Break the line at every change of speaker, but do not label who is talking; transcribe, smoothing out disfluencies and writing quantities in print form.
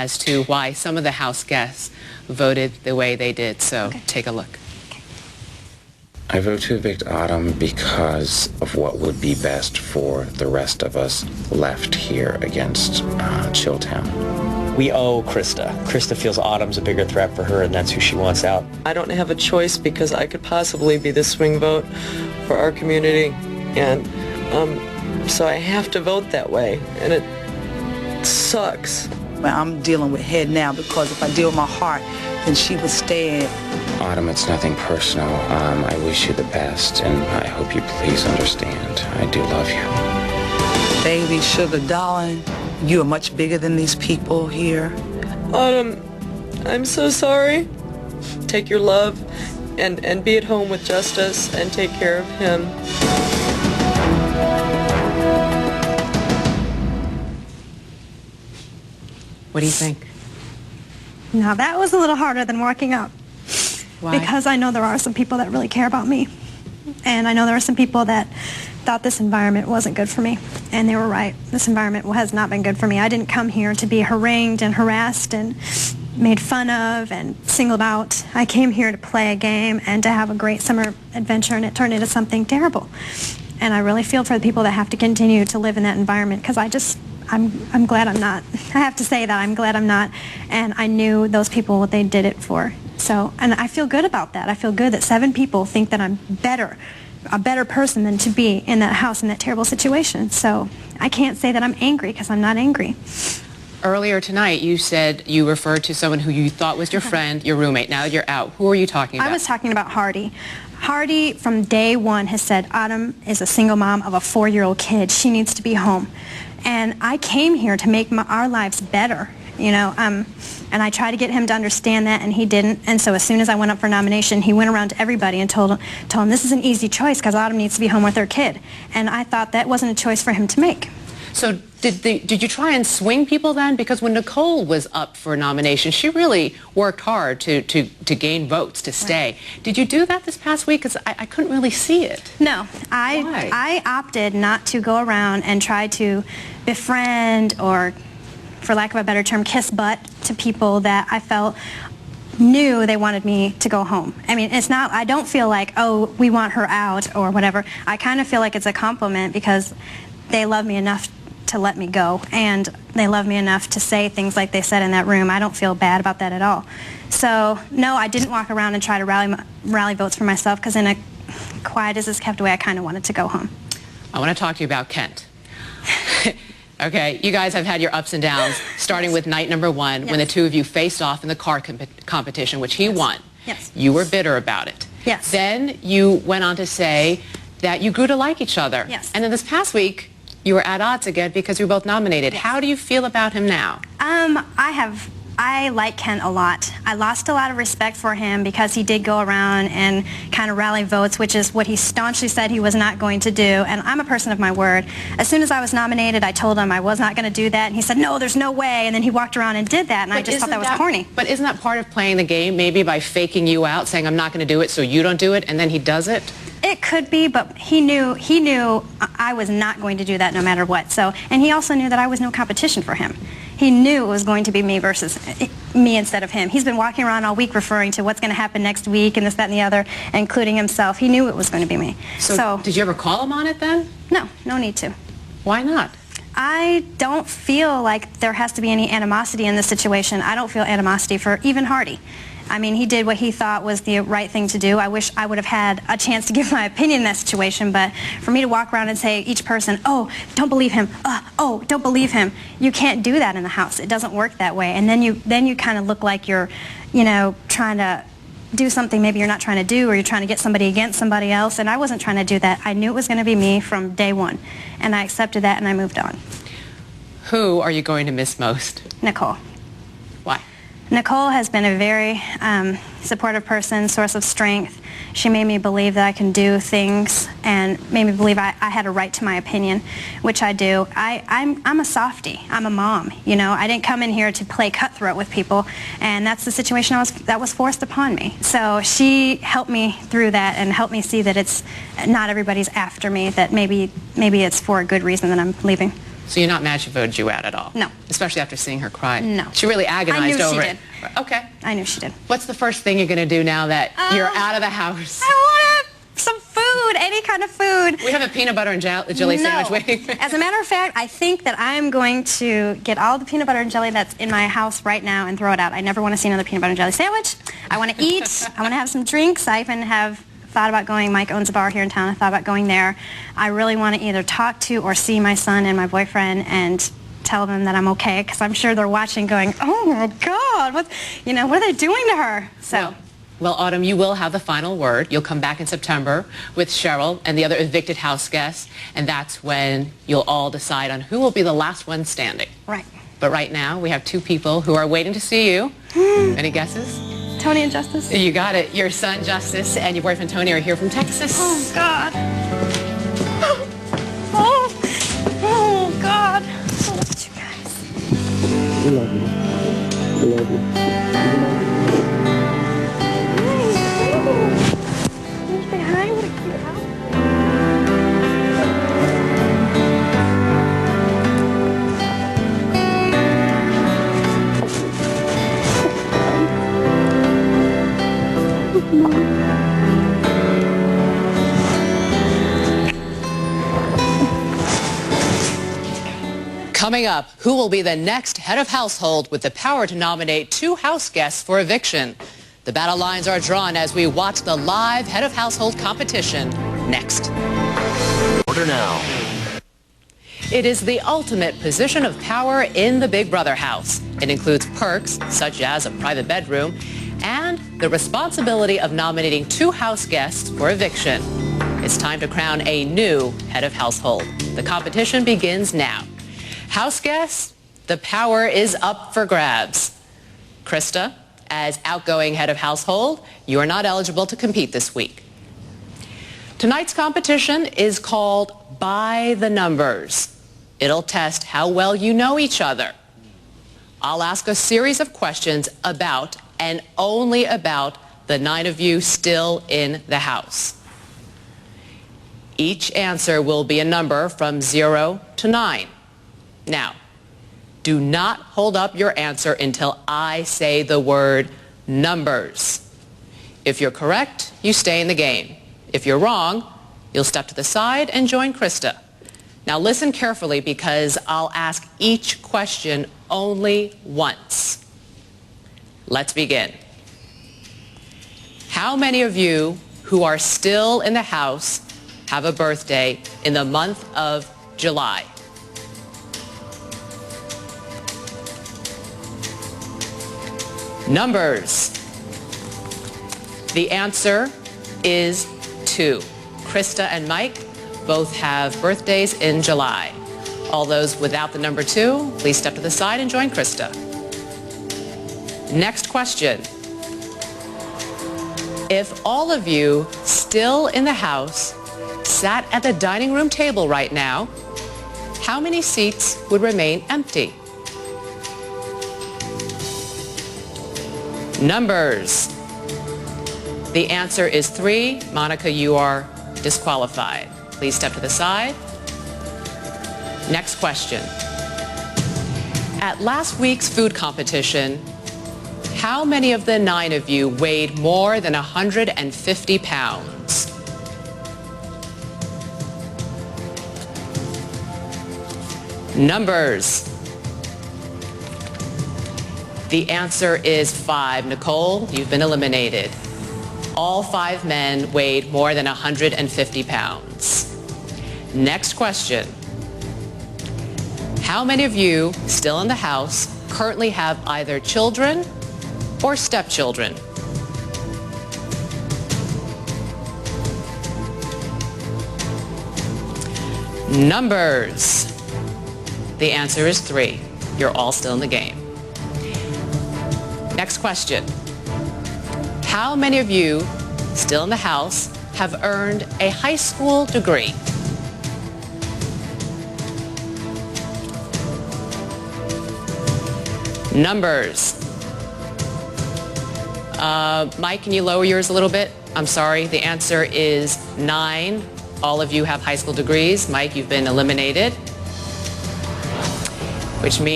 as to why some of the House guests voted the way they did. So take a look.
I vote to evict Autumn because of what would be best for the rest of us left here against Chilltown.
We owe Krista. Krista feels Autumn's a bigger threat for her, and that's who she wants out.
I don't have a choice because I could possibly be the swing vote for our community, and so I have to vote that way, and it sucks.
Well, I'm dealing with head now because if I deal with my heart, then she would stay.
Autumn, it's nothing personal. I wish you the best, and I hope you please understand. I do love you.
Baby, sugar, darling, you are much bigger than these people here.
Autumn, I'm so sorry. Take your love and be at home with Justice and take care of him.
What do you think?
Now that was a little harder than walking up.
Why?
Because I know there are some people that really care about me. And I know there are some people that thought this environment wasn't good for me. And they were right. This environment has not been good for me. I didn't come here to be harangued and harassed and made fun of and singled out. I came here to play a game and to have a great summer adventure, and it turned into something terrible. And I really feel for the people that have to continue to live in that environment, because I'm glad I'm not. I have to say that I'm glad I'm not. And I knew those people, what they did it for. So, and I feel good about that. I feel good that 7 people think that I'm a better person than to be in that house in that terrible situation. So I can't say that I'm angry, because I'm not angry.
Earlier tonight, you said you referred to someone who you thought was your friend, your roommate. Now that you're out, who are you talking about?
I was talking about Hardy. Hardy, from day one, has said Autumn is a single mom of a 4-year-old kid. She needs to be home. And I came here to make our lives better, you know, and I tried to get him to understand that, and he didn't. And so as soon as I went up for nomination, he went around to everybody and told them this is an easy choice because Autumn needs to be home with her kid. And I thought that wasn't a choice for him to make.
So did you try and swing people then? Because when Nicole was up for nomination, she really worked hard to gain votes, to stay. Right. Did you do that this past week? Because I couldn't really see it.
No.
Why?
I opted not to go around and try to befriend or, for lack of a better term, kiss butt to people that I felt knew they wanted me to go home. I mean, it's not, I don't feel like, oh, we want her out or whatever. I kind of feel like it's a compliment because they love me enough to let me go, and they love me enough to say things like they said in that room. I don't feel bad about that at all. So, no, I didn't walk around and try to rally votes for myself, because in a quiet as is kept way, I kind of wanted to go home.
I want to talk to you about Kent. Okay, you guys have had your ups and downs, starting with night number 1, when the two of you faced off in the car competition, which he won.
Yes.
You were bitter about it.
Yes.
Then you went on to say that you grew to like each other.
Yes.
And then this past week, you were at odds again because you were both nominated.
Yes.
How do you feel about him now?
I like Kent a lot. I lost a lot of respect for him because he did go around and kind of rally votes, which is what he staunchly said he was not going to do. And I'm a person of my word. As soon as I was nominated, I told him I was not going to do that. And he said, no, there's no way. And then he walked around and did that. And I just thought that was corny.
But isn't that part of playing the game, maybe by faking you out, saying I'm not going to do it so you don't do it, and then he does it?
It could be, but he knew I was not going to do that no matter what. So, and he also knew that I was no competition for him. He knew it was going to be me versus me instead of him. He's been walking around all week referring to what's going to happen next week and this, that, and the other, including himself. He knew it was going to be me.
So did you ever call him on it then?
No, no need to.
Why not?
I don't feel like there has to be any animosity in this situation. I don't feel animosity for even Hardy. I mean, he did what he thought was the right thing to do. I wish I would have had a chance to give my opinion in that situation, but for me to walk around and say each person, oh, don't believe him, oh, don't believe him, you can't do that in the house. It doesn't work that way. And then you kind of look like you're, you know, trying to do something maybe you're not trying to do, or you're trying to get somebody against somebody else, and I wasn't trying to do that. I knew it was going to be me from day one, and I accepted that and I moved on.
Who are you going to miss most?
Nicole.
Why?
Nicole has been a very supportive person, source of strength. She made me believe that I can do things and made me believe I had a right to my opinion, which I do. I'm a softie. I'm a mom. You know, I didn't come in here to play cutthroat with people, and that's the situation that was forced upon me. So she helped me through that and helped me see that it's not everybody's after me, that maybe it's for a good reason that I'm leaving.
So you're not mad she voted you out at all?
No.
Especially after seeing her cry?
No.
She really agonized over it.
She did.
Okay.
I knew she did.
What's the first thing you're going to do now that you're out of the house?
I want some food, any kind of food.
We have a peanut butter and jelly sandwich waiting.
As a matter of fact, I think that I'm going to get all the peanut butter and jelly that's in my house right now and throw it out. I never want to see another peanut butter and jelly sandwich. I want to eat. I want to have some drinks. I even have thought about going. Mike owns a bar here in town. I thought about going there. I really want to either talk to or see my son and my boyfriend and tell them that I'm okay, because I'm sure they're watching going, oh my God, what are they doing to her? So.
Well, Autumn, you will have the final word. You'll come back in September with Cheryl and the other evicted house guests, and that's when you'll all decide on who will be the last one standing.
Right.
But right now, we have two people who are waiting to see you. Any guesses?
Tony and Justice?
You got it. Your son, Justice, and your boyfriend, Tony, are here from Texas.
Oh, God. Oh, God. I love you guys.
We love you. We love you.
Say hi. What a cute house.
Coming up, who will be the next head of household with the power to nominate two house guests for eviction? The battle lines are drawn as we watch the live head of household competition next.
Order now.
It is the ultimate position of power in the Big Brother house. It includes perks such as a private bedroom and the responsibility of nominating two house guests for eviction. It's time to crown a new head of household. The competition begins now. House guests, the power is up for grabs. Krista, as outgoing head of household, you are not eligible to compete this week. Tonight's competition is called By the Numbers. It'll test how well you know each other. I'll ask a series of questions about and only about the 9 of you still in the house. Each answer will be a number from 0 to 9. Now, do not hold up your answer until I say the word numbers. If you're correct, you stay in the game. If you're wrong, you'll step to the side and join Krista. Now listen carefully, because I'll ask each question only once. Let's begin. How many of you who are still in the house have a birthday in the month of July? Numbers. The answer is 2. Krista and Mike both have birthdays in July. All those without the number 2, please step to the side and join Krista. Next question. If all of you still in the house sat at the dining room table right now, how many seats would remain empty? Numbers. The answer is 3. Monica, you are disqualified. Please step to the side. Next question. At last week's food competition, how many of the 9 of you weighed more than 150 pounds? Numbers. The answer is 5. Nicole, you've been eliminated. All 5 men weighed more than 150 pounds. Next question. How many of you still in the house currently have either children or stepchildren? Numbers. The answer is 3. You're all still in the game. Next question. How many of you still in the house have earned a high school degree? Numbers. Mike, can you lower yours a little bit? I'm sorry. The answer is 9. All of you have high school degrees. Mike, you've been eliminated. which means